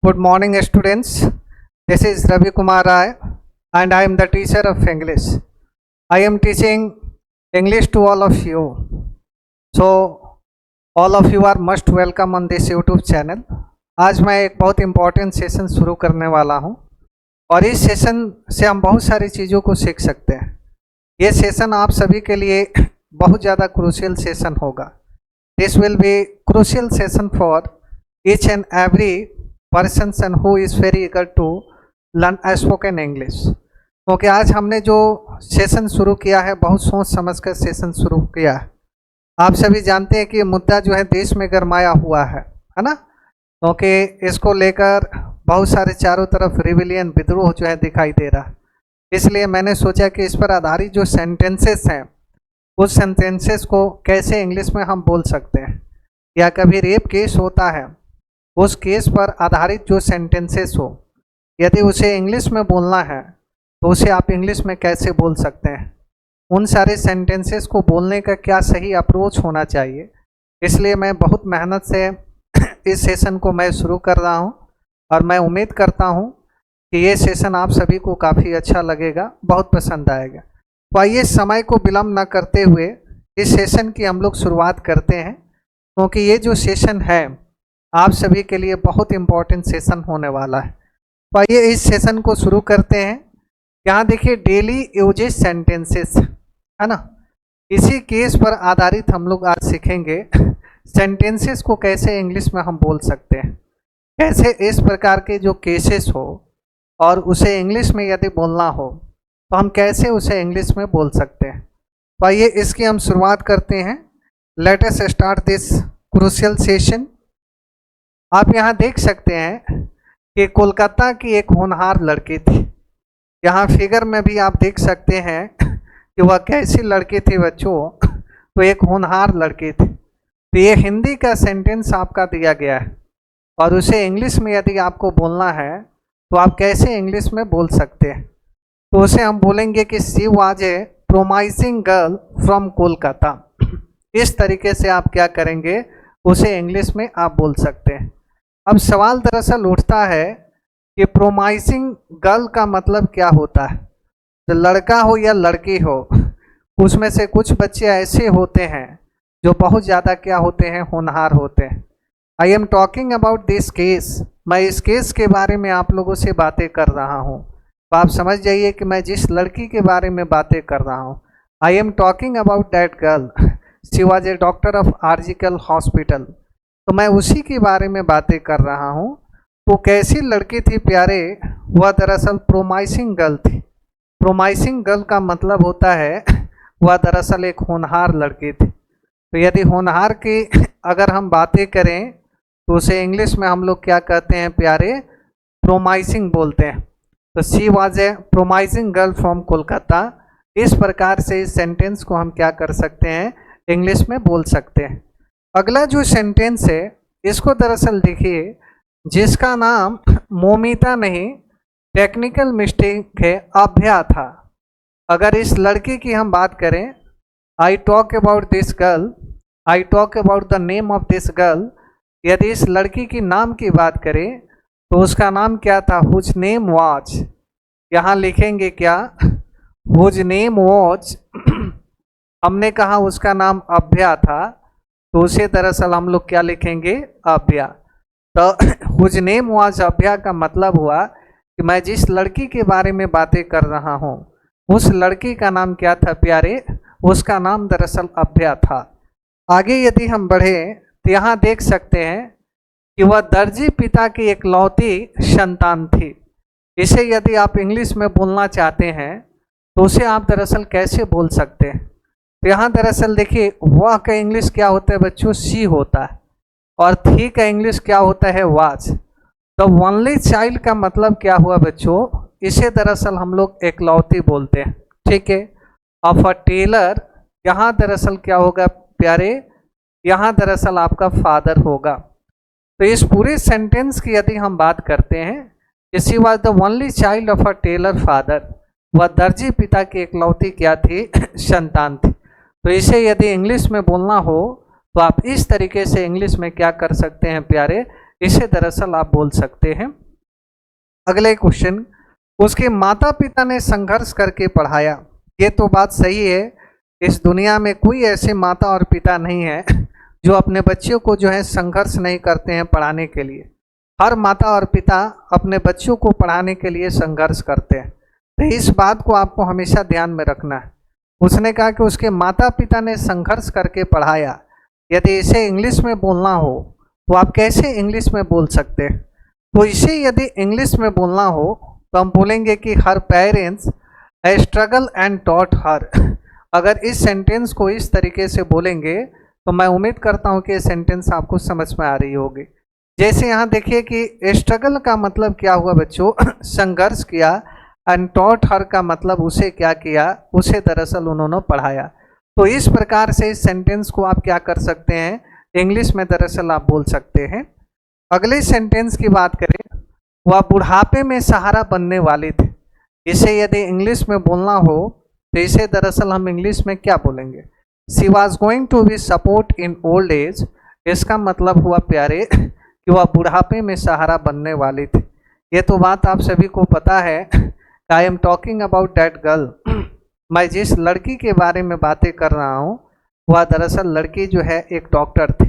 Good morning, students. This is Ravi Kumar Rai, and I am the teacher of English. I am teaching English to all of you. So, all of you are most welcome on this YouTube channel. आज मैं एक बहुत important session शुरू करने वाला हूँ और इस सेशन से हम बहुत सारी चीज़ों को सीख सकते हैं। ये सेशन आप सभी के लिए बहुत ज़्यादा क्रूशियल सेशन होगा। This will be crucial session for each and every persons and who is very eager to learn spoken English। क्योंकि आज हमने जो सेशन शुरू किया है बहुत सोच समझ कर सेशन शुरू किया है। आप सभी जानते हैं कि ये मुद्दा जो है देश में गरमाया हुआ है ना, क्योंकि इसको लेकर बहुत सारे चारों तरफ रिविलियन विद्रोह जो है दिखाई दे रहा है। इसलिए मैंने सोचा कि इस पर आधारित जो सेंटेंसेस हैं उस सेंटेंसेस को कैसे इंग्लिश में हम बोल सकते हैं, या कभी रेप केस होता है उस केस पर आधारित जो सेंटेंसेस हो यदि उसे इंग्लिश में बोलना है तो उसे आप इंग्लिश में कैसे बोल सकते हैं, उन सारे सेंटेंसेस को बोलने का क्या सही अप्रोच होना चाहिए। इसलिए मैं बहुत मेहनत से इस सेशन को मैं शुरू कर रहा हूं और मैं उम्मीद करता हूं कि ये सेशन आप सभी को काफ़ी अच्छा लगेगा, बहुत पसंद आएगा। तो आइए समय को विलम्ब न करते हुए इस सेशन की हम लोग शुरुआत करते हैं, क्योंकि ये जो सेशन है आप सभी के लिए बहुत इम्पोर्टेंट सेशन होने वाला है। तो आइए इस सेशन को शुरू करते हैं। यहाँ देखिए डेली यूजेज सेंटेंसेस है ना, इसी केस पर आधारित हम लोग आज सीखेंगे सेंटेंसेस को कैसे इंग्लिश में हम बोल सकते हैं, कैसे इस प्रकार के जो केसेस हो और उसे इंग्लिश में यदि बोलना हो तो हम कैसे उसे इंग्लिश में बोल सकते हैं। तो आइए इसकी हम शुरुआत करते हैं। Let us start this crucial session. आप यहाँ देख सकते हैं कि कोलकाता की एक होनहार लड़की थी। यहाँ फिगर में भी आप देख सकते हैं कि वह कैसी लड़की थी बच्चों, तो एक होनहार लड़की थी। तो ये हिंदी का सेंटेंस आपका दिया गया है और उसे इंग्लिश में यदि आपको बोलना है तो आप कैसे इंग्लिश में बोल सकते हैं। तो उसे हम बोलेंगे कि she was a promising girl from Kolkata. इस तरीके से आप क्या करेंगे, उसे इंग्लिश में आप बोल सकते हैं। अब सवाल दरअसल उठता है कि प्रोमाइसिंग गर्ल का मतलब क्या होता है। तो लड़का हो या लड़की हो, उसमें से कुछ बच्चे ऐसे होते हैं जो बहुत ज़्यादा क्या होते हैं, होनहार होते हैं। I am talking about this case. मैं इस केस के बारे में आप लोगों से बातें कर रहा हूँ, तो आप समझ जाइए कि मैं जिस लड़की के बारे में बातें कर रहा हूँ। I am talking about that girl, she was a doctor of surgical hospital. तो मैं उसी के बारे में बातें कर रहा हूँ। वो कैसी लड़की थी प्यारे, वह दरअसल प्रोमाइसिंग गर्ल थी। प्रोमाइसिंग गर्ल का मतलब होता है वह दरअसल एक होनहार लड़की थी। तो यदि होनहार की अगर हम बातें करें तो उसे इंग्लिश में हम लोग क्या कहते हैं प्यारे, प्रोमाइसिंग बोलते हैं। तो she was a promising girl from Kolkata. इस प्रकार से इस सेंटेंस को हम क्या कर सकते हैं, इंग्लिश में बोल सकते हैं। अगला जो सेंटेंस है इसको दरअसल देखिए, जिसका नाम मोमिता नहीं, टेक्निकल मिस्टेक है, अभ्या था। अगर इस लड़की की हम बात करें, I talk about this girl, I talk about the name of this girl. यदि इस लड़की की नाम की बात करें तो उसका नाम क्या था, हुज नेम वॉज। यहाँ लिखेंगे क्या, हुज नेम वॉज। हमने कहा उसका नाम अभ्या था, तो उसे दरअसल हम लोग क्या लिखेंगे, अभ्या। तो हुज नेम वाज अभ्या का मतलब हुआ कि मैं जिस लड़की के बारे में बातें कर रहा हूँ उस लड़की का नाम क्या था प्यारे, उसका नाम दरअसल अभ्या था। आगे यदि हम बढ़े तो यहाँ देख सकते हैं कि वह दर्जी पिता की एकलौती संतान थी। इसे यदि आप इंग्लिश में बोलना चाहते हैं तो उसे आप दरअसल कैसे बोल सकते हैं। तो यहाँ दरअसल देखिए वह का इंग्लिश क्या होता है बच्चों, सी होता है, और थी का इंग्लिश क्या होता है, वाज। तो ओनली चाइल्ड का मतलब क्या हुआ बच्चों, इसे दरअसल हम लोग एकलौती बोलते हैं, ठीक है। ऑफ अ टेलर, यहाँ दरअसल क्या होगा प्यारे, यहाँ दरअसल आपका फादर होगा। तो इस पूरे सेंटेंस की यदि हम बात करते हैं, she was the only child of a tailor father, वह दर्जी पिता की एकलौती क्या थी, संतान थी। तो इसे यदि इंग्लिश में बोलना हो तो आप इस तरीके से इंग्लिश में क्या कर सकते हैं प्यारे, इसे दरअसल आप बोल सकते हैं। अगले क्वेश्चन, उसके माता पिता ने संघर्ष करके पढ़ाया। ये तो बात सही है, इस दुनिया में कोई ऐसे माता और पिता नहीं है जो अपने बच्चों को जो है संघर्ष नहीं करते हैं पढ़ाने के लिए। हर माता और पिता अपने बच्चों को पढ़ाने के लिए संघर्ष करते हैं, तो इस बात को आपको हमेशा ध्यान में रखना है। उसने कहा कि उसके माता पिता ने संघर्ष करके पढ़ाया। यदि इसे इंग्लिश में बोलना हो तो आप कैसे इंग्लिश में बोल सकते हैं? तो इसे यदि इंग्लिश में बोलना हो तो हम बोलेंगे कि her parents a struggle and taught her. अगर इस सेंटेंस को इस तरीके से बोलेंगे तो मैं उम्मीद करता हूँ कि ये सेंटेंस आपको समझ में आ रही होगी। जैसे यहाँ देखिए कि स्ट्रगल का मतलब क्या हुआ बच्चों, संघर्ष किया, एंड टॉट हर का मतलब उसे क्या किया, उसे दरअसल उन्होंने पढ़ाया। तो इस प्रकार से इस सेंटेंस को आप क्या कर सकते हैं, इंग्लिश में दरअसल आप बोल सकते हैं। अगले सेंटेंस की बात करें, वह बुढ़ापे में सहारा बनने वाले थे। इसे यदि इंग्लिश में बोलना हो तो इसे दरअसल हम इंग्लिश में क्या बोलेंगे, she was going to be support in old age. इसका मतलब हुआ प्यारे कि वह बुढ़ापे में सहारा बनने वाली थी। ये तो बात आप सभी को पता है, आई am talking about that girl. मैं जिस लड़की के बारे में बातें कर रहा हूँ वह दरअसल लड़की जो है एक डॉक्टर थी,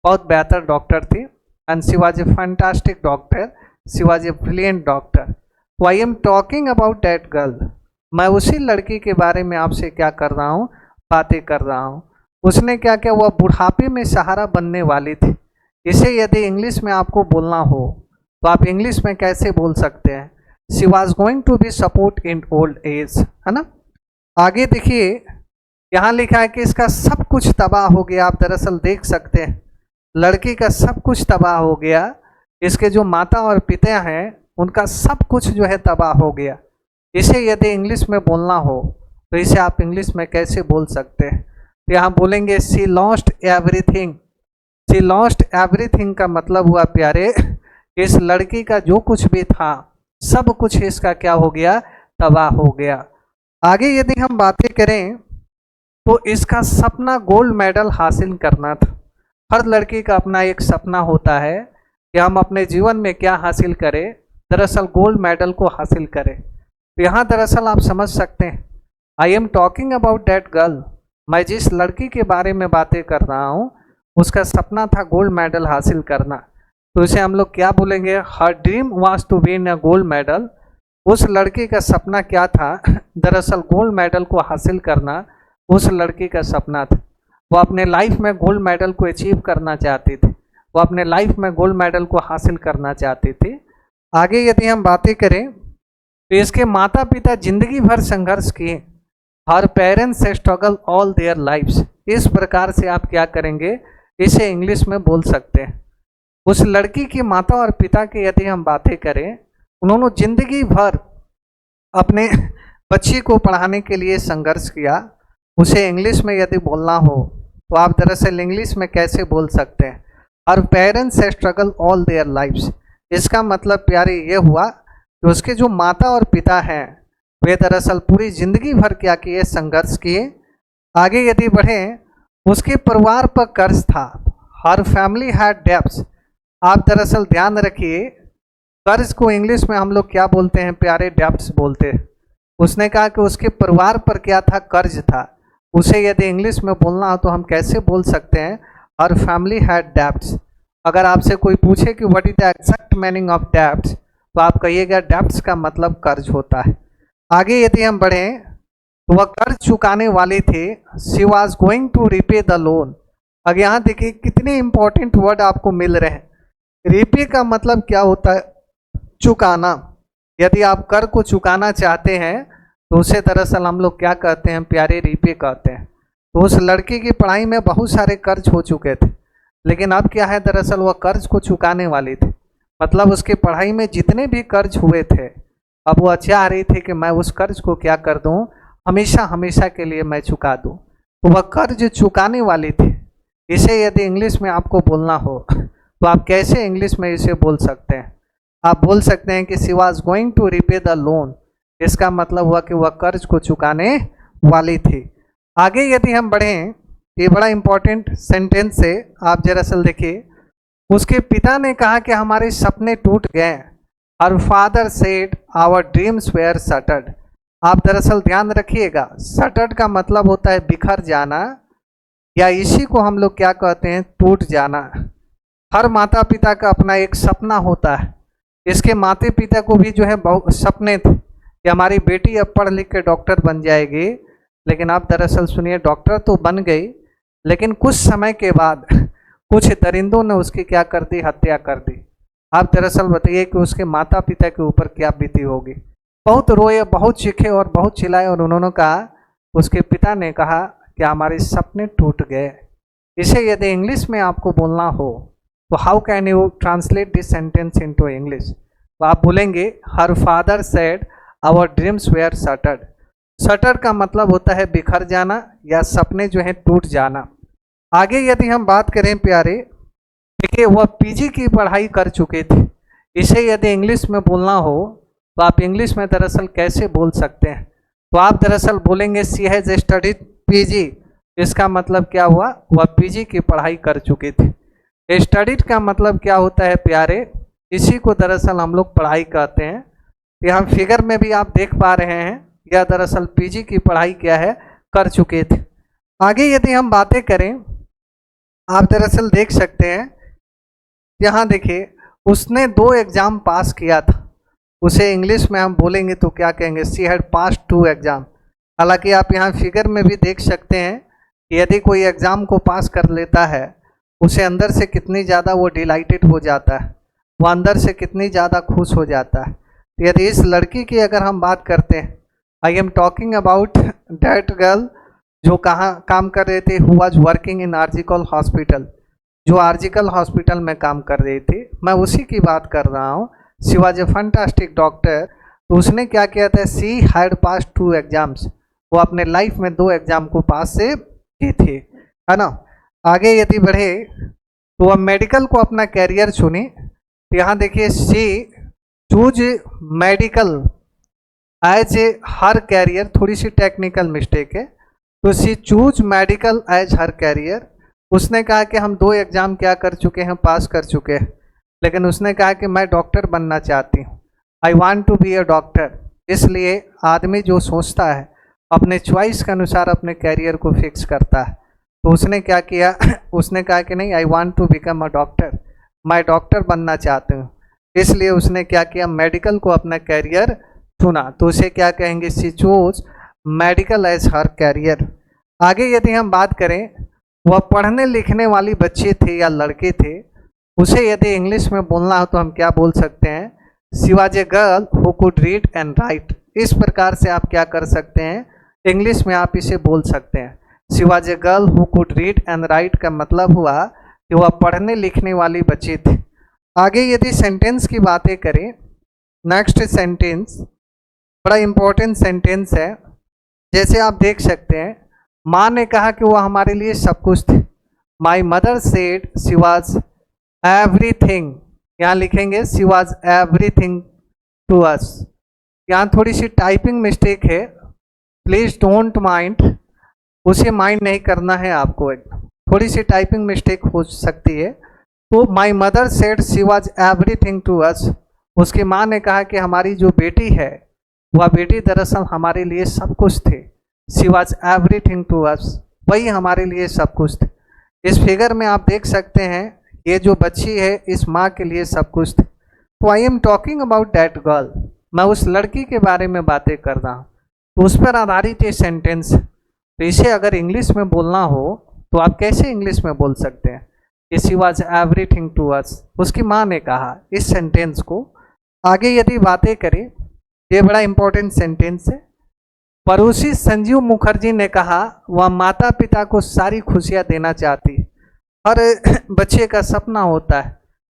बहुत बेहतर डॉक्टर थी, and she was a fantastic doctor, she was a brilliant doctor. तो I am talking about that girl, मैं उसी लड़की के बारे में आपसे क्या कर रहा हूँ, बातें कर रहा हूँ। उसने क्या किया, वह बुढ़ापे में सहारा बनने वाली थी। इसे यदि इंग्लिश में आपको बोलना हो तो आप इंग्लिश में कैसे बोल सकते हैं, she was going to be support in old age, है ना। आगे देखिए यहाँ लिखा है कि इसका सब कुछ तबाह हो गया। आप दरअसल देख सकते हैं लड़की का सब कुछ तबाह हो गया, इसके जो माता और पिता हैं उनका सब कुछ जो है तबाह हो गया। इसे यदि इंग्लिश में बोलना हो तो इसे आप इंग्लिश में कैसे बोल सकते हैं, तो यहाँ बोलेंगे she lost everything. She lost everything का मतलब हुआ प्यारे, इस लड़की का जो कुछ भी था सब कुछ इसका क्या हो गया, तबाह हो गया। आगे यदि हम बातें करें तो इसका सपना गोल्ड मेडल हासिल करना था। हर लड़की का अपना एक सपना होता है कि हम अपने जीवन में क्या हासिल करें, दरअसल गोल्ड मेडल को हासिल करें। तो यहाँ दरअसल आप समझ सकते हैं, I am talking about that girl, मैं जिस लड़की के बारे में बातें कर रहा हूँ उसका सपना था गोल्ड मेडल हासिल करना। तो इसे हम लोग क्या बोलेंगे, her dream was to win a gold medal. उस लड़की का सपना क्या था, दरअसल गोल्ड मेडल को हासिल करना उस लड़की का सपना था। वो अपने लाइफ में गोल्ड मेडल को अचीव करना चाहती थी, वो अपने लाइफ में गोल्ड मेडल को हासिल करना चाहती थी। आगे यदि हम बातें करें तो इसके माता पिता जिंदगी भर संघर्ष किए, her parents struggle all their lifes. इस प्रकार से आप क्या करेंगे, इसे इंग्लिश में बोल सकते हैं। उस लड़की की माता और पिता की यदि हम बातें करें, उन्होंने जिंदगी भर अपने बच्ची को पढ़ाने के लिए संघर्ष किया। उसे इंग्लिश में यदि बोलना हो तो आप दरअसल इंग्लिश में कैसे बोल सकते हैं, her parents struggle all their lifes. इसका मतलब प्यारे ये हुआ कि उसके जो माता और पिता हैं वे दरअसल पूरी जिंदगी भर क्या किए, संघर्ष किए। आगे यदि बढ़ें, उसके परिवार पर कर्ज था, हर फैमिली हैड डेब्ट्स। आप दरअसल ध्यान रखिए, कर्ज को इंग्लिश में हम लोग क्या बोलते हैं प्यारे, डेब्ट्स बोलते हैं। उसने कहा कि उसके परिवार पर क्या था, कर्ज था। उसे यदि इंग्लिश में बोलना हो तो हम कैसे बोल सकते हैं, हर फैमिली हैड डेब्ट्स। अगर आपसे कोई पूछे कि what is the exact meaning of debts, तो आप कहिएगा डेब्ट्स का मतलब कर्ज होता है। आगे यदि हम बढ़ें तो वह कर्ज चुकाने वाली थी, she was going to repay the loan. अब यहाँ देखिए कितने इंपॉर्टेंट वर्ड आपको मिल रहे हैं। रिपे का मतलब क्या होता है, चुकाना। यदि आप कर को चुकाना चाहते हैं तो उसे दरअसल हम लोग क्या कहते हैं प्यारे, रिपे कहते हैं। तो उस लड़की की पढ़ाई में बहुत सारे कर्ज हो चुके थे, लेकिन अब क्या है, दरअसल वह कर्ज को चुकाने वाली थी। मतलब उसके पढ़ाई में जितने भी कर्ज हुए थे, अब वो चाह रही थी कि मैं उस कर्ज को क्या कर दूं, हमेशा हमेशा के लिए मैं चुका दूं। तो वह कर्ज चुकाने वाली थी। इसे यदि इंग्लिश में आपको बोलना हो तो आप कैसे इंग्लिश में इसे बोल सकते हैं, आप बोल सकते हैं कि she was going to repay the loan. इसका मतलब हुआ कि वह कर्ज को चुकाने वाली थी। आगे यदि हम बढ़ें, ये बड़ा इंपॉर्टेंट सेंटेंस है, आप दरअसल देखिए, उसके पिता ने कहा कि हमारे सपने टूट गए। Her father said our dreams were shattered. आप दरअसल ध्यान रखिएगा, शटर्ड का मतलब होता है बिखर जाना, या इसी को हम लोग क्या कहते हैं, टूट जाना। हर माता पिता का अपना एक सपना होता है। इसके माता पिता को भी जो है बहुत सपने थे कि हमारी बेटी अब पढ़ लिख के डॉक्टर बन जाएगी, लेकिन आप दरअसल सुनिए, डॉक्टर तो बन गई, लेकिन कुछ समय के बाद कुछ दरिंदों ने उसकी क्या कर दी, हत्या कर दी। आप दरअसल बताइए कि उसके माता पिता के ऊपर क्या बीती होगी। बहुत रोए, बहुत चीखे और बहुत चिल्लाए, और उन्होंने कहा, उसके पिता ने कहा कि हमारे सपने टूट गए। इसे यदि इंग्लिश में आपको बोलना हो तो how can you translate this sentence into English? तो आप बोलेंगे her father said our dreams were shattered. Shattered का मतलब होता है बिखर जाना या सपने जो है टूट जाना। आगे यदि हम बात करें प्यारे, देखिए वह पीजी की पढ़ाई कर चुके थे। इसे यदि इंग्लिश में बोलना हो तो आप इंग्लिश में दरअसल कैसे बोल सकते हैं? तो आप दरअसल बोलेंगे सी हैज स्टडीड पीजी। इसका मतलब क्या हुआ, वह पीजी की पढ़ाई कर चुके थे। स्टडीड का मतलब क्या होता है प्यारे, इसी को दरअसल हम लोग पढ़ाई कहते हैं। यहाँ फिगर में भी आप देख पा रहे हैं, यह दरअसल पीजी की पढ़ाई क्या है, कर चुके थे। आगे यदि हम बातें करें, आप दरअसल देख सकते हैं, यहाँ देखिए उसने 2 एग्जाम पास किया था। उसे इंग्लिश में हम बोलेंगे तो क्या कहेंगे, सी हैड पास 2 एग्जाम। हालांकि आप यहाँ फिगर में भी देख सकते हैं कि यदि कोई एग्जाम को पास कर लेता है, उसे अंदर से कितनी ज़्यादा वो डिलाइटेड हो जाता है, वो अंदर से कितनी ज़्यादा खुश हो जाता है। तो यदि इस लड़की की अगर हम बात करते हैं, I am talking about that girl जो कहाँ काम कर रहे थे, who was working in surgical hospital, जो आर्जिकल हॉस्पिटल में काम कर रही थी, मैं उसी की बात कर रहा हूँ। She was A fantastic doctor. तो उसने क्या किया था, सी हैड पास 2 एग्जाम्स। वो अपने लाइफ में 2 एग्जाम को पास से की थी, है ना। आगे यदि बढ़े तो वह मेडिकल को अपना कैरियर चुनी। तो यहाँ देखिए she choose medical as a her career, थोड़ी सी टेक्निकल मिस्टेक है, तो she choose medical as her career. उसने कहा कि हम 2 एग्जाम क्या कर चुके हैं, पास कर चुके हैं, लेकिन उसने कहा कि मैं डॉक्टर बनना चाहती हूँ, I want to be a doctor. इसलिए आदमी जो सोचता है अपने चॉइस के अनुसार अपने कैरियर को फिक्स करता है। तो उसने क्या किया उसने कहा कि नहीं, I want to become a doctor, मैं डॉक्टर बनना चाहती हूँ। इसलिए उसने क्या किया, मेडिकल को अपना कैरियर चुना। तो उसे क्या कहेंगे, सी choose medical as her career. आगे यदि हम बात करें, वह पढ़ने लिखने वाली बच्ची थी या लड़के थे, उसे यदि इंग्लिश में बोलना हो तो हम क्या बोल सकते हैं, she was a girl who could read and right. इस प्रकार से आप क्या कर सकते हैं, इंग्लिश में आप इसे बोल सकते हैं। She was a girl who could read and right का मतलब हुआ कि वह पढ़ने लिखने वाली बच्ची थी। आगे यदि सेंटेंस की बातें करें, नेक्स्ट सेंटेंस बड़ा इंपॉर्टेंट सेंटेंस है। जैसे आप देख सकते हैं, माँ ने कहा कि वह हमारे लिए सब कुछ थी। My mother said she was everything. यहाँ लिखेंगे she was everything to us. यहाँ थोड़ी सी टाइपिंग मिस्टेक है, प्लीज डोंट माइंड, उसे माइंड नहीं करना है आपको, थोड़ी सी टाइपिंग मिस्टेक हो सकती है। तो my mother said she was everything to us. उसकी माँ ने कहा कि हमारी जो बेटी है, वह बेटी दरअसल हमारे लिए सब कुछ थी। She was everything to us, वही हमारे लिए सब कुछ थी। इस फिगर में आप देख सकते हैं, ये जो बच्ची है इस माँ के लिए सब कुछ थी। तो I am talking about that girl, मैं उस लड़की के बारे में बातें कर रहा हूँ। तो उस पर आधारित ये सेंटेंस। तो इसे अगर इंग्लिश में बोलना हो तो आप कैसे इंग्लिश में बोल सकते हैं कि she was everything to us, उसकी माँ ने कहा इस सेंटेंस को। आगे यदि बातें करें, ये बड़ा इंपॉर्टेंट सेंटेंस है। पड़ोसी संजीव मुखर्जी ने कहा वह माता पिता को सारी खुशियां देना चाहती। हर बच्चे का सपना होता है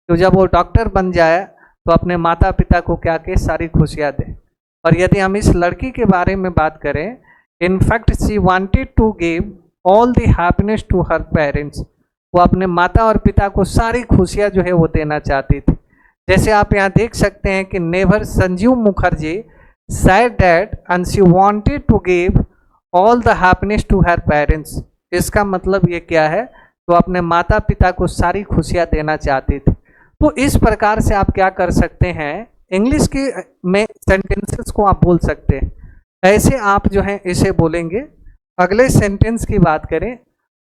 तो जब वो डॉक्टर बन जाए तो अपने माता पिता को क्या के सारी खुशियां दे। और यदि हम इस लड़की के बारे में बात करें, in fact she wanted to give all the happiness to her parents. वो अपने माता और पिता को सारी खुशियां जो है वो देना चाहती थी। जैसे आप यहाँ देख सकते हैं कि never Sanjeev Mukherjee said that and she wanted to give all the happiness to her parents। इसका मतलब ये क्या है, तो अपने माता पिता को सारी खुशियां देना चाहती थी। तो इस प्रकार से आप क्या कर सकते हैं, इंग्लिश के में सेंटेंसेस को आप बोल सकते हैं। ऐसे आप जो है इसे बोलेंगे। अगले सेंटेंस की बात करें,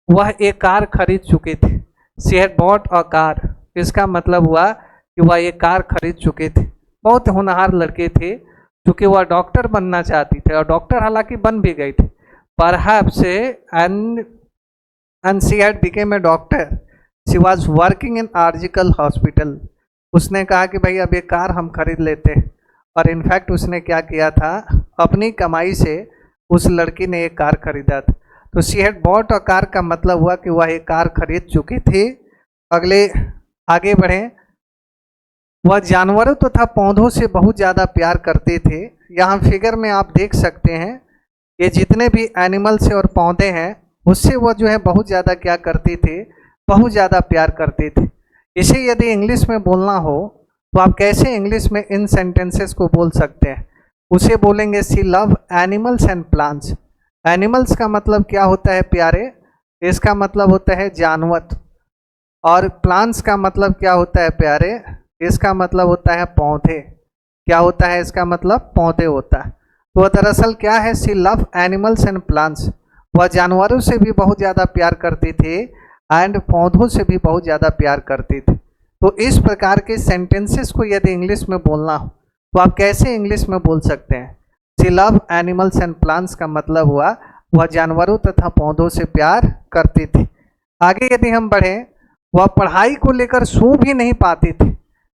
वह एक कार खरीद चुके थे। She had bought a car. इसका मतलब हुआ कि वह एक कार खरीद चुके थे। बहुत होनहार लड़के थे, क्योंकि वह डॉक्टर बनना चाहती थे और डॉक्टर हालांकि बन भी गई थी। Perhaps and she had became a doctor. She was working in RGL hospital. उसने कहा कि भाई अब एक कार हम खरीद लेते हैं, और इनफैक्ट उसने क्या किया था, अपनी कमाई से उस लड़की ने एक कार खरीदा था। तो she had bought a car का मतलब हुआ कि वह एक कार खरीद चुकी थी। अगले आगे बढ़ें, वह जानवरों तथा पौधों से बहुत ज़्यादा प्यार करते थे। यहाँ फिगर में आप देख सकते हैं, ये जितने भी एनिमल्स और पौधे हैं उससे वो जो है बहुत ज़्यादा क्या करते थे, बहुत ज़्यादा प्यार करते थे। इसे यदि इंग्लिश में बोलना हो तो आप कैसे इंग्लिश में इन सेंटेंसेस को बोल सकते हैं, उसे बोलेंगे she love animals and plants. Animals का मतलब क्या होता है प्यारे, इसका मतलब होता है जानवर, और प्लांट्स का मतलब क्या होता है प्यारे, इसका मतलब होता है पौधे। क्या होता है इसका मतलब, पौधे होता है। तो दरअसल क्या है, she love animals and plants. वह जानवरों से भी बहुत ज़्यादा प्यार करती थी एंड पौधों से भी बहुत ज़्यादा प्यार करती थी। तो इस प्रकार के सेंटेंसेस को यदि इंग्लिश में बोलना हो तो आप कैसे इंग्लिश में बोल सकते हैं। She love animals and plants का मतलब हुआ वह जानवरों तथा पौधों से प्यार करती थी। आगे यदि हम बढ़ें, वह पढ़ाई को लेकर सो भी नहीं पाती थी।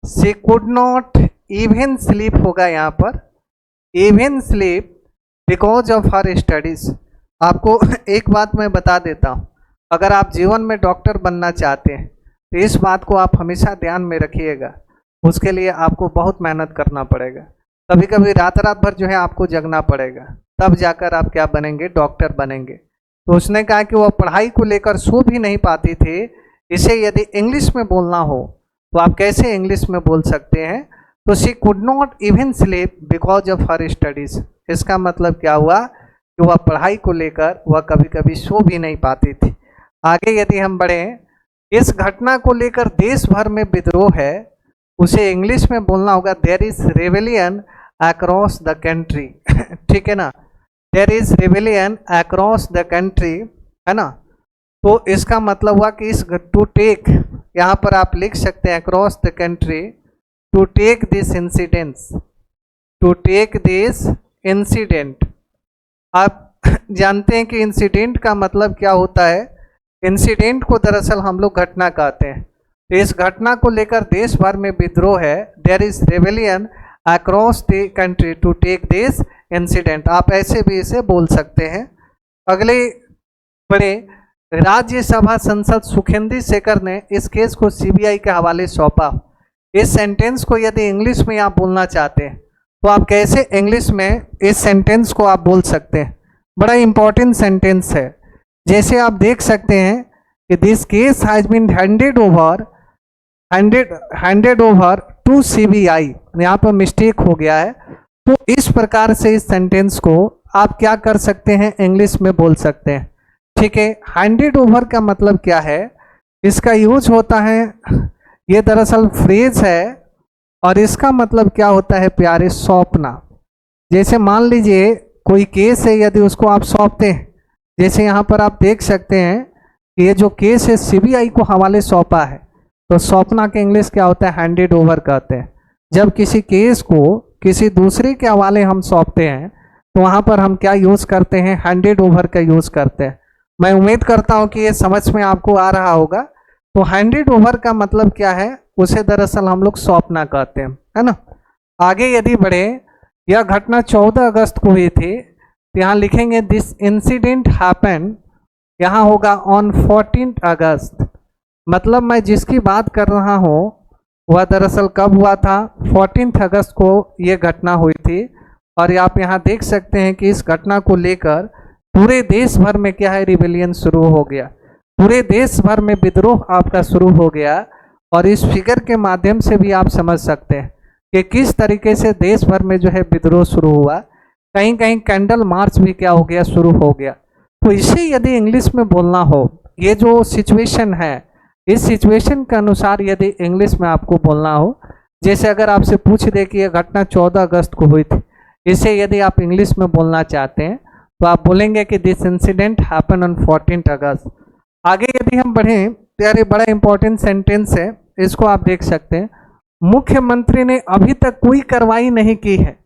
She could not even sleep होगा यहाँ पर, even sleep because of her studies. आपको एक बात मैं बता देता हूँ, अगर आप जीवन में डॉक्टर बनना चाहते हैं तो इस बात को आप हमेशा ध्यान में रखिएगा। उसके लिए आपको बहुत मेहनत करना पड़ेगा, कभी कभी रात रात भर जो है आपको जगना पड़ेगा, तब जाकर आप क्या बनेंगे, डॉक्टर बनेंगे। तो उसने कहा कि वह पढ़ाई को लेकर सो भी नहीं पाती थी। इसे यदि इंग्लिश में बोलना हो तो आप कैसे इंग्लिश में बोल सकते हैं, तो she could not even sleep because of her studies. इसका मतलब क्या हुआ कि वह पढ़ाई को लेकर वह कभी कभी सो भी नहीं पाती थी। आगे यदि हम बढ़ें, इस घटना को लेकर देश भर में विद्रोह है। उसे इंग्लिश में बोलना होगा there is rebellion across the country. ठीक है ना, there is rebellion across the country, है ना। तो इसका मतलब हुआ कि इस टू टेक, यहाँ पर आप लिख सकते हैं across the country, to take this incidents, to take this incident. आप जानते हैं कि इंसिडेंट का मतलब क्या होता है। इंसिडेंट को दरअसल हम लोग घटना कहते हैं। तो इस घटना को लेकर देश भर में विद्रोह है। There is rebellion across the country to take this incident. आप ऐसे भी इसे बोल सकते हैं। अगले बड़े, राज्यसभा सांसद सुखेंदु शेखर ने इस केस को सीबीआई के हवाले सौंपा। इस सेंटेंस को यदि इंग्लिश में आप बोलना चाहते हैं तो आप कैसे इंग्लिश में इस सेंटेंस को आप बोल सकते हैं। बड़ा इंपॉर्टेंट सेंटेंस है। जैसे आप देख सकते हैं कि this case has been handed over to CBI. यहाँ पर मिस्टेक हो गया है। तो इस प्रकार से इस सेंटेंस को आप क्या कर सकते हैं, इंग्लिश में बोल सकते हैं। ठीक है, हैंडेड ओवर का मतलब क्या है, इसका यूज होता है, ये दरअसल फ्रेज है और इसका मतलब क्या होता है प्यारे, सौंपना। जैसे मान लीजिए कोई केस है, यदि उसको आप सौंपते हैं, जैसे यहाँ पर आप देख सकते हैं कि ये जो केस है सीबीआई को हवाले सौंपा है, तो सौंपना के इंग्लिश क्या होता है, हैंडेड ओवर कहते हैं। जब किसी केस को किसी दूसरे के हवाले हम सौंपते हैं तो वहाँ पर हम क्या यूज़ करते हैं, हैंडेड ओवर का यूज़ करते हैं। मैं उम्मीद करता हूँ कि ये समझ में आपको आ रहा होगा। तो हैंडेड ओवर का मतलब क्या है, उसे दरअसल हम लोग सौंपना कहते हैं, है ना। आगे यदि बढ़े, यह घटना 14 अगस्त को हुई थी। यहाँ लिखेंगे दिस इंसिडेंट हैपन, यहाँ होगा ऑन 14 अगस्त। मतलब मैं जिसकी बात कर रहा हूँ वह दरअसल कब हुआ था, 14 अगस्त को ये घटना हुई थी। और आप यहाँ देख सकते हैं कि इस घटना को लेकर पूरे देश भर में क्या है, रिबेलियन शुरू हो गया। पूरे देश भर में विद्रोह आपका शुरू हो गया। और इस फिगर के माध्यम से भी आप समझ सकते हैं कि किस तरीके से देश भर में जो है विद्रोह शुरू हुआ। कहीं कहीं कैंडल मार्च भी क्या हो गया, शुरू हो गया। तो इसे यदि इंग्लिश में बोलना हो, ये जो सिचुएशन है, इस सिचुएशन के अनुसार यदि इंग्लिश में आपको बोलना हो, जैसे अगर आपसे पूछ दे कि यह घटना 14 अगस्त को हुई थी, इसे यदि आप इंग्लिश में बोलना चाहते हैं तो आप बोलेंगे कि दिस इंसिडेंट हैपन ऑन 14 अगस्त। आगे यदि हम बढ़ें तो यार ये बड़ा इंपॉर्टेंट सेंटेंस है, इसको आप देख सकते हैं। मुख्यमंत्री ने अभी तक कोई कार्रवाई नहीं की है,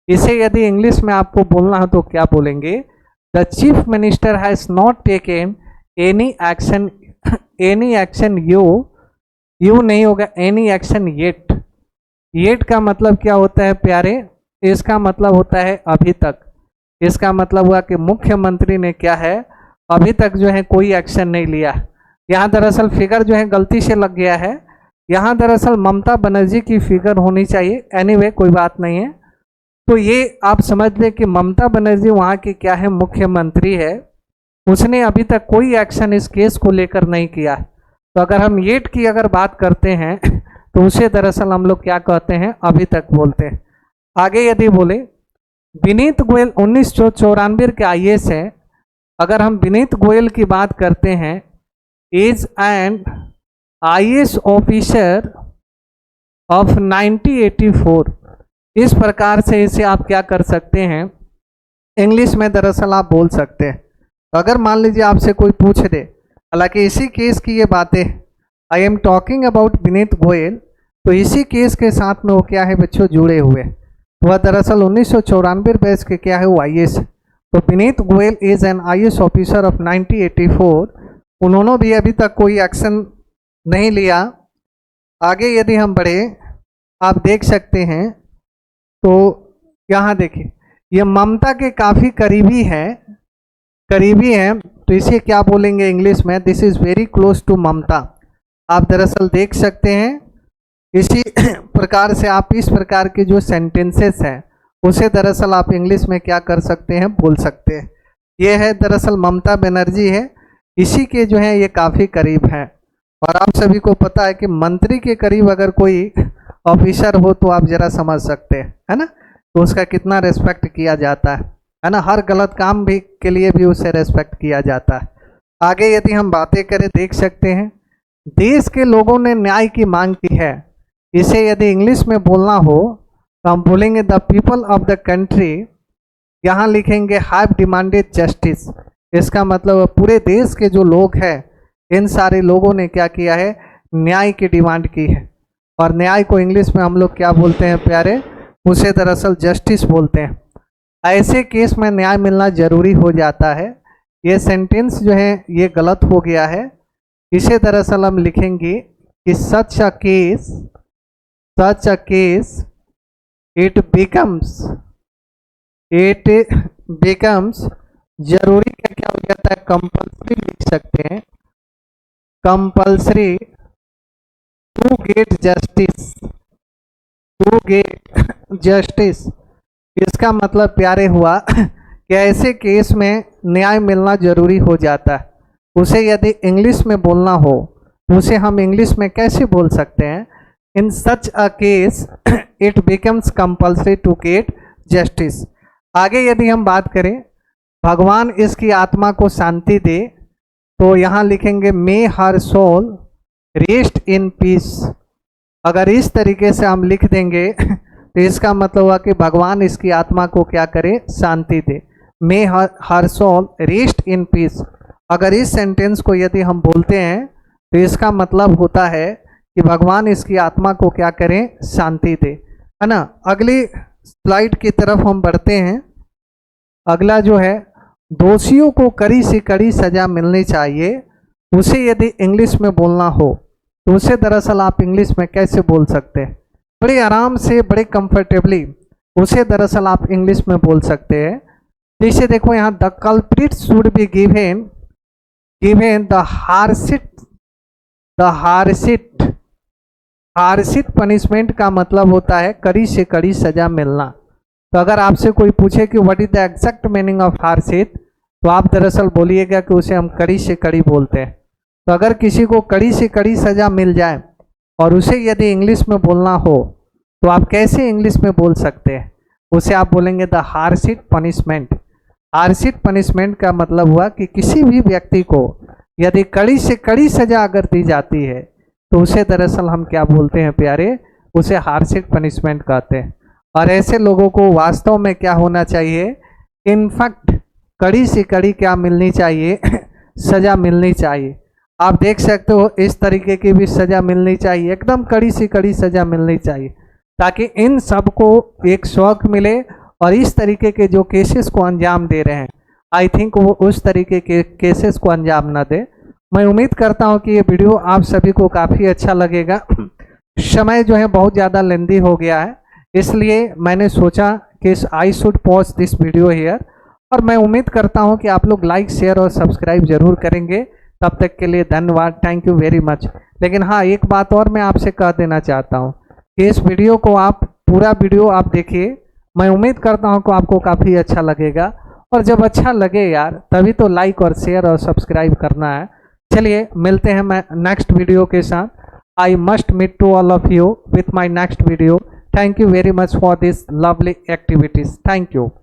इसे यदि इंग्लिश में आपको बोलना हो तो क्या बोलेंगे? The chief minister has not taken any action, any action you नहीं होगा, एनी एक्शन येट। येट का मतलब क्या होता है प्यारे? इसका मतलब होता है अभी तक। इसका मतलब हुआ कि मुख्यमंत्री ने क्या है, अभी तक जो है कोई एक्शन नहीं लिया। यहाँ दरअसल फिगर जो है गलती से लग गया है, यहाँ दरअसल ममता बनर्जी की फिगर होनी चाहिए। एनीवे कोई बात नहीं है। तो ये आप समझ लें कि ममता बनर्जी वहाँ की क्या है, मुख्यमंत्री है, उसने अभी तक कोई एक्शन इस केस को लेकर नहीं किया। तो अगर हम येट की अगर बात करते हैं तो उसे दरअसल हम लोग क्या कहते हैं, अभी तक बोलते हैं। आगे यदि बोले विनीत गोयल 1994 के आईएएस है, अगर हम विनीत गोयल की बात करते हैं, is an IAS officer of 1984, इस प्रकार से इसे आप क्या कर सकते हैं, इंग्लिश में दरअसल आप बोल सकते हैं। तो अगर मान लीजिए आपसे कोई पूछ दे, हालांकि इसी केस की ये बातें, आई am talking about Vineet Goyal, तो इसी केस के साथ में वो क्या है बच्चों, जुड़े हुए। वह दरअसल 1994 बैच के क्या है, वो आईएएस। तो Vineet Goyal is an IAS officer of 1984, उन्होंने भी अभी तक कोई एक्शन नहीं लिया। आगे यदि हम बढ़े, आप देख सकते हैं, तो यहाँ देखिए ये ममता के काफ़ी करीबी है, तो इसे क्या बोलेंगे इंग्लिश में? This is very close to ममता। आप दरअसल देख सकते हैं इसी प्रकार से आप इस प्रकार के जो सेंटेंसेस हैं उसे दरअसल आप इंग्लिश में क्या कर सकते हैं, बोल सकते हैं। ये है दरअसल ममता बनर्जी है, इसी के जो है ये काफ़ी करीब है। और आप सभी को पता है कि मंत्री के करीब अगर कोई ऑफिसर हो तो आप जरा समझ सकते हैं, है ना, तो उसका कितना रेस्पेक्ट किया जाता है ना, हर गलत काम भी के लिए भी उसे रेस्पेक्ट किया जाता है। आगे यदि हम बातें करें, देख सकते हैं देश के लोगों ने न्याय की मांग की है, इसे यदि इंग्लिश में बोलना हो तो हम बोलेंगे the people of the country, यहाँ लिखेंगे हैव डिमांडेड जस्टिस। इसका मतलब पूरे देश के जो लोग हैं, इन सारे लोगों ने क्या किया है, न्याय की डिमांड की है। और न्याय को इंग्लिश में हम लोग क्या बोलते हैं प्यारे, उसे दरअसल जस्टिस बोलते हैं। ऐसे केस में न्याय मिलना जरूरी हो जाता है। ये सेंटेंस जो है ये गलत हो गया है, इसे दरअसल हम लिखेंगे कि सच अ केस इट बिकम्स जरूरी का क्या हो जाता है, कंपल्सरी लिख सकते हैं, कंपल्सरी टू गेट जस्टिस। इसका मतलब प्यारे हुआ कि ऐसे केस में न्याय मिलना जरूरी हो जाता है। उसे यदि इंग्लिश में बोलना हो तो उसे हम इंग्लिश में कैसे बोल सकते हैं, in such a case it becomes compulsory to get justice. आगे यदि हम बात करें भगवान इसकी आत्मा को शांति दे, तो यहाँ लिखेंगे मे हर सोल रेस्ट इन पीस। अगर इस तरीके से हम लिख देंगे तो इसका मतलब हुआ कि भगवान इसकी आत्मा को क्या करे, शांति दे। मे हर सोल रेस्ट इन पीस। अगर इस सेंटेंस को यदि हम बोलते हैं तो इसका मतलब होता है कि भगवान इसकी आत्मा को क्या करें, शांति दे, है ना। अगली स्लाइड की तरफ हम बढ़ते हैं। अगला जो है दोषियों को कड़ी से कड़ी सजा मिलनी चाहिए, उसे यदि इंग्लिश में बोलना हो तो उसे दरअसल आप इंग्लिश में कैसे बोल सकते हैं, बड़े आराम से, बड़े कंफर्टेबली उसे दरअसल आप इंग्लिश में बोल सकते हैं। जैसे देखो यहाँ the culprit should be given the harshest punishment का मतलब होता है कड़ी से कड़ी सजा मिलना। तो अगर आपसे कोई पूछे कि what is the exact meaning of harshest, तो आप दरअसल बोलिएगा कि उसे हम कड़ी से कड़ी बोलते हैं। तो अगर किसी को कड़ी से कड़ी सजा मिल जाए और उसे यदि इंग्लिश में बोलना हो तो आप कैसे इंग्लिश में बोल सकते हैं, उसे आप बोलेंगे द हार्शिट पनिशमेंट। हार्शिट पनिशमेंट का मतलब हुआ कि किसी भी व्यक्ति को यदि कड़ी से कड़ी सजा अगर दी जाती है तो उसे दरअसल हम क्या बोलते हैं प्यारे, उसे हार्शिट पनिशमेंट कहते हैं। और ऐसे लोगों को वास्तव में क्या होना चाहिए, इनफैक्ट कड़ी से कड़ी क्या मिलनी चाहिए सजा मिलनी चाहिए। आप देख सकते हो इस तरीके की भी सजा मिलनी चाहिए, एकदम कड़ी से कड़ी सजा मिलनी चाहिए, ताकि इन सब को एक शौक मिले और इस तरीके के जो केसेस को अंजाम दे रहे हैं, आई थिंक वो उस तरीके के केसेस को अंजाम ना दे। मैं उम्मीद करता हूँ कि ये वीडियो आप सभी को काफ़ी अच्छा लगेगा। समय जो है बहुत ज़्यादा लेंदी हो गया है, इसलिए मैंने सोचा कि I should pause this video here. और मैं उम्मीद करता हूँ कि आप लोग लाइक शेयर और सब्सक्राइब जरूर करेंगे। तब तक के लिए धन्यवाद, थैंक यू वेरी मच। लेकिन हाँ, एक बात और मैं आपसे कह देना चाहता हूँ कि इस वीडियो को आप पूरा वीडियो आप देखिए, मैं उम्मीद करता हूँ कि आपको काफ़ी अच्छा लगेगा। और जब अच्छा लगे यार, तभी तो लाइक और शेयर और सब्सक्राइब करना है। चलिए मिलते हैं मैं नेक्स्ट वीडियो के साथ। I must meet to all of you with my next video. Thank you very much for this lovely activities. Thank you.